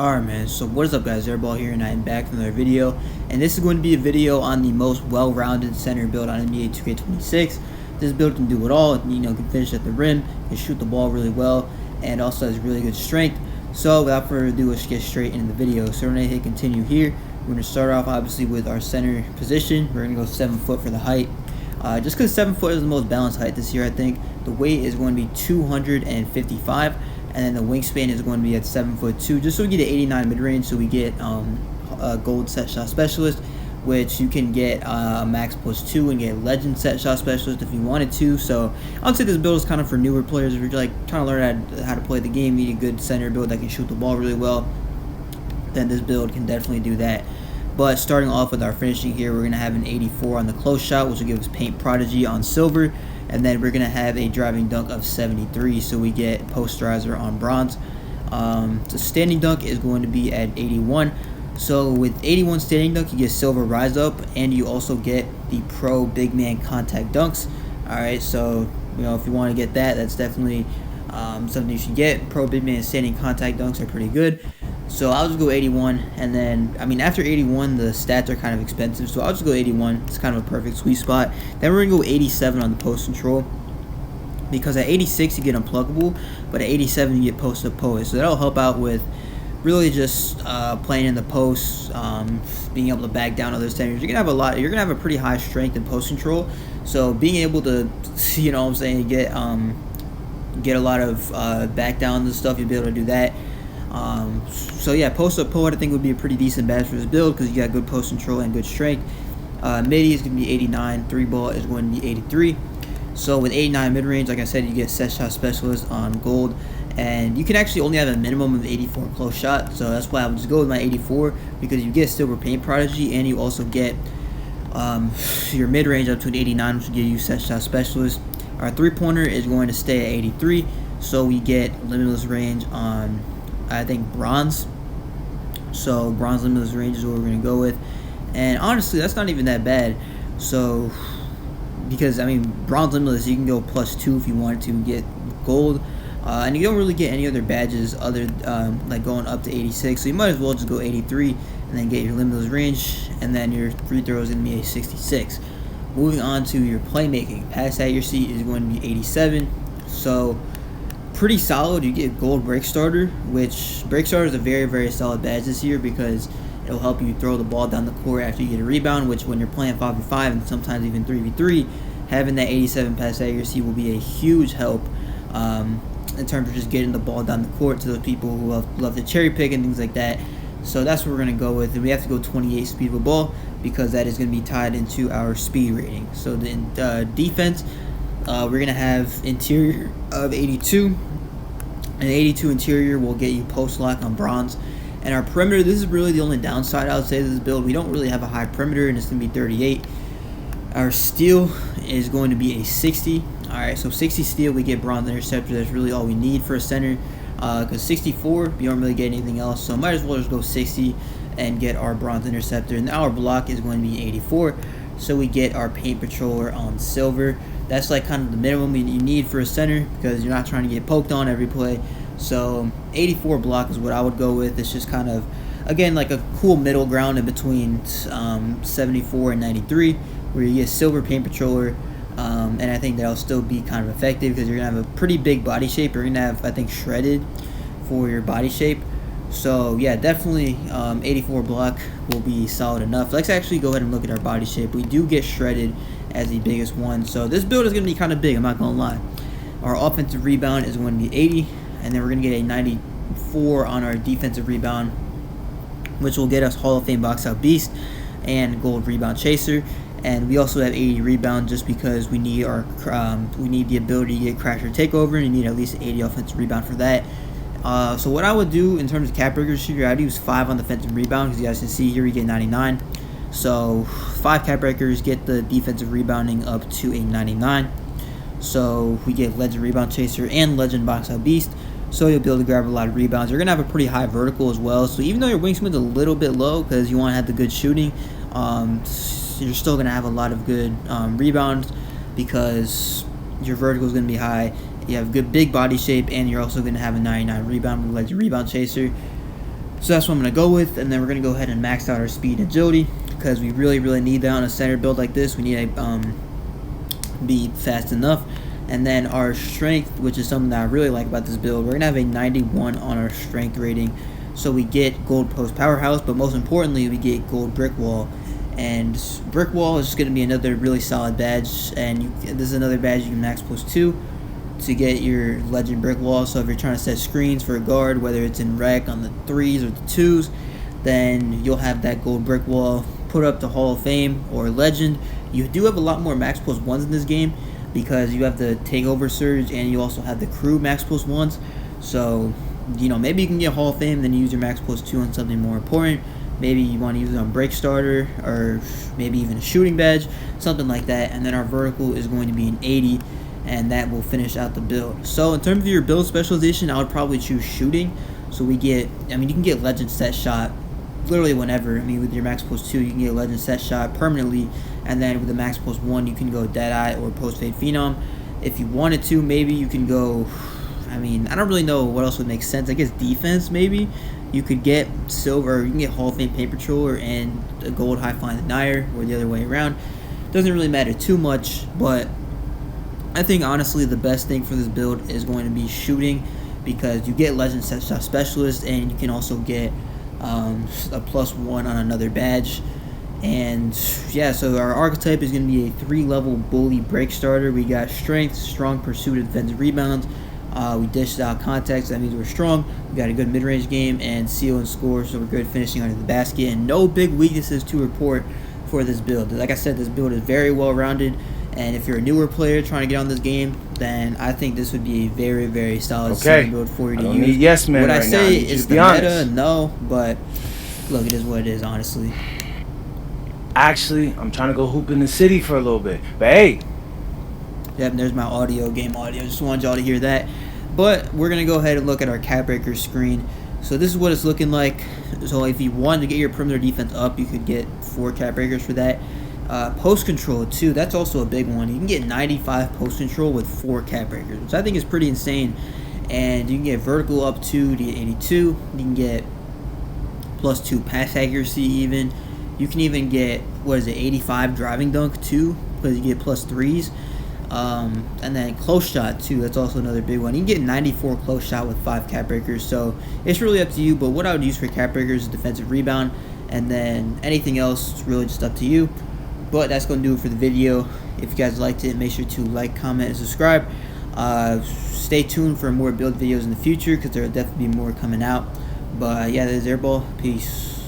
Alright man, so what is up guys, Airball here and I am back with another video, and this is going to be a video on the most well-rounded center build on NBA 2K26. This build can do it all, can finish at the rim, can shoot the ball really well, and also has really good strength. So without further ado, let's get straight into the video. So we're going to hit continue here. We're going to start off obviously with our center position. We're going to go 7 foot for the height. Just because 7 foot is the most balanced height this year, I think. The weight is going to be 255. And then the wingspan is going to be at 7'2", just so we get an 89 mid-range. So we get a gold set shot specialist, which you can get max +2 and get legend set shot specialist if you wanted to. So I would say this build is kind of for newer players. If you're like trying to learn how to play the game, you need a good center build that can shoot the ball really well, then this build can definitely do that. But starting off with our finishing here, we're going to have an 84 on the close shot, which will give us paint prodigy on silver. And then we're going to have a driving dunk of 73, so we get posterizer on bronze. The standing dunk is going to be at 81. So with 81 standing dunk, you get silver rise up, and you also get the pro big man contact dunks. Alright, so if you want to get that, that's definitely something you should get. Pro big man standing contact dunks are pretty good. So I'll just go 81, and then, after 81, the stats are kind of expensive, so I'll just go 81. It's kind of a perfect sweet spot. Then we're going to go 87 on the post control, because at 86 you get unpluckable, but at 87 you get post-up post. So that'll help out with really just playing in the post, being able to back down other centers. You're going to have a pretty high strength in post control, so being able to, get a lot of back downs and stuff, you'll be able to do that. So yeah, post-up poet I think would be a pretty decent badge for this build because you got good post control and good strength. Midi is going to be 89, 3-ball is going to be 83. So with 89 mid-range, like I said, you get set shot specialist on gold, and you can actually only have a minimum of 84 close shot, so that's why I would just go with my 84, because you get silver paint prodigy, and you also get your mid-range up to an 89, which will give you set shot specialist. Our 3-pointer is going to stay at 83, so we get limitless range on, I think, bronze. So bronze limitless range is what we're going to go with, and honestly that's not even that bad. So because bronze limitless, you can go +2 if you wanted to get gold, and you don't really get any other badges other like going up to 86, so you might as well just go 83 and then get your limitless range, and then your free throw is going to be a 66. Moving on to your playmaking, pass accuracy is going to be 87, so pretty solid. You get gold break starter, which break starter is a very, very solid badge this year because it'll help you throw the ball down the court after you get a rebound, which when you're playing 5v5 and sometimes even 3v3, having that 87 pass accuracy will be a huge help in terms of just getting the ball down the court to those people who love to cherry pick and things like that. So that's what we're going to go with, and we have to go 28 speed of a ball because that is going to be tied into our speed rating. So the defense, we're going to have interior of 82. An 82 interior will get you post lock on bronze. And our perimeter, this is really the only downside I would say to this build. We don't really have a high perimeter, and it's going to be 38. Our steal is going to be a 60. Alright, so 60 steal, we get bronze interceptor. That's really all we need for a center. Because 64, you don't really get anything else. So might as well just go 60 and get our bronze interceptor. And our block is going to be 84. So we get our paint patroller on silver. That's like kind of the minimum you need for a center because you're not trying to get poked on every play. So 84 block is what I would go with. It's just kind of, again, like a cool middle ground in between 74 and 93, where you get silver paint patroller, and I think that'll still be kind of effective because you're going to have a pretty big body shape. You're going to have, I think, shredded for your body shape. So yeah, definitely 84 block will be solid enough. Let's actually go ahead and look at our body shape. We do get shredded as the biggest one, so this build is going to be kind of big, I'm not going to lie. Our offensive rebound is going to be 80, and then we're going to get a 94 on our defensive rebound, which will get us Hall of Fame box out beast and gold rebound chaser. And we also have 80 rebound just because we need the ability to get crash or takeover, and you need at least 80 offensive rebound for that. So what I would do in terms of cap breakers here, I'd use 5 on defensive rebound because you guys can see here we get 99. So 5 cap breakers get the defensive rebounding up to a 99. So we get legend rebound chaser and legend box out beast. So you'll be able to grab a lot of rebounds. You're gonna have a pretty high vertical as well. So even though your wingspan's a little bit low because you want to have the good shooting, you're still gonna have a lot of good rebounds because your vertical is gonna be high. You have good big body shape, and you're also gonna have a 99 rebound with legend rebound chaser. So that's what I'm going to go with, and then we're going to go ahead and max out our speed and agility, because we really need that on a center build like this. We need to be fast enough. And then our strength, which is something that I really like about this build, we're going to have a 91 on our strength rating. So we get gold post powerhouse, but most importantly, we get gold brick wall. And brick wall is going to be another really solid badge, and this is another badge you can max +2 to get your legend brick wall. So if you're trying to set screens for a guard, whether it's in rec on the 3s or the 2s, then you'll have that gold brick wall put up to Hall of Fame or legend. You do have a lot more max +1s in this game, because you have the takeover surge and you also have the crew max +1s. So maybe you can get Hall of Fame, then use your max +2 on something more important. Maybe you want to use it on break starter, or maybe even a shooting badge, something like that. And then our vertical is going to be an 80, and that will finish out the build. So in terms of your build specialization, I would probably choose shooting. So you can get legend set shot literally whenever. With your max +2, you can get legend set shot permanently, and then with the max +1, you can go Deadeye or post fade phenom. If you wanted to, maybe you can go, I don't really know what else would make sense. I guess defense, maybe. You could get silver, you can get Hall of Fame paint patroller and a gold high flying denier, or the other way around. Doesn't really matter too much, but I think honestly the best thing for this build is going to be shooting, because you get legend set shot specialist, and you can also get a +1 on another badge. And yeah, so our archetype is going to be a 3-level bully break starter. We got strength, strong pursuit, and defensive rebounds. We dished out context, that means we're strong. We got a good mid-range game, and seal and score, so we're good finishing under the basket. And no big weaknesses to report for this build. Like I said, this build is very well-rounded, and if you're a newer player trying to get on this game, then I think this would be a very solid build for you to use. Yes, man. Would I say it's the meta? No, but look, it is what it is, honestly. Actually, I'm trying to go hoop in the city for a little bit, but hey. Yep, there's my game audio. Just wanted y'all to hear that. But we're going to go ahead and look at our cap breaker screen. So this is what it's looking like. So if you wanted to get your perimeter defense up, you could get 4 cap breakers for that. Post control too, that's also a big one. You can get 95 post control with 4 cap breakers, which I think is pretty insane. And you can get vertical up to the 82. You can get +2 pass accuracy even. You can even get, 85 driving dunk too, because you get +3s. And then close shot too, that's also another big one. You can get 94 close shot with 5 cap breakers, so it's really up to you. But what I would use for cap breakers is defensive rebound, and then anything else is really just up to you. But that's going to do it for the video. If you guys liked it, make sure to like, comment, and subscribe. Stay tuned for more build videos in the future, because there will definitely be more coming out. But yeah, there's Airball. Peace.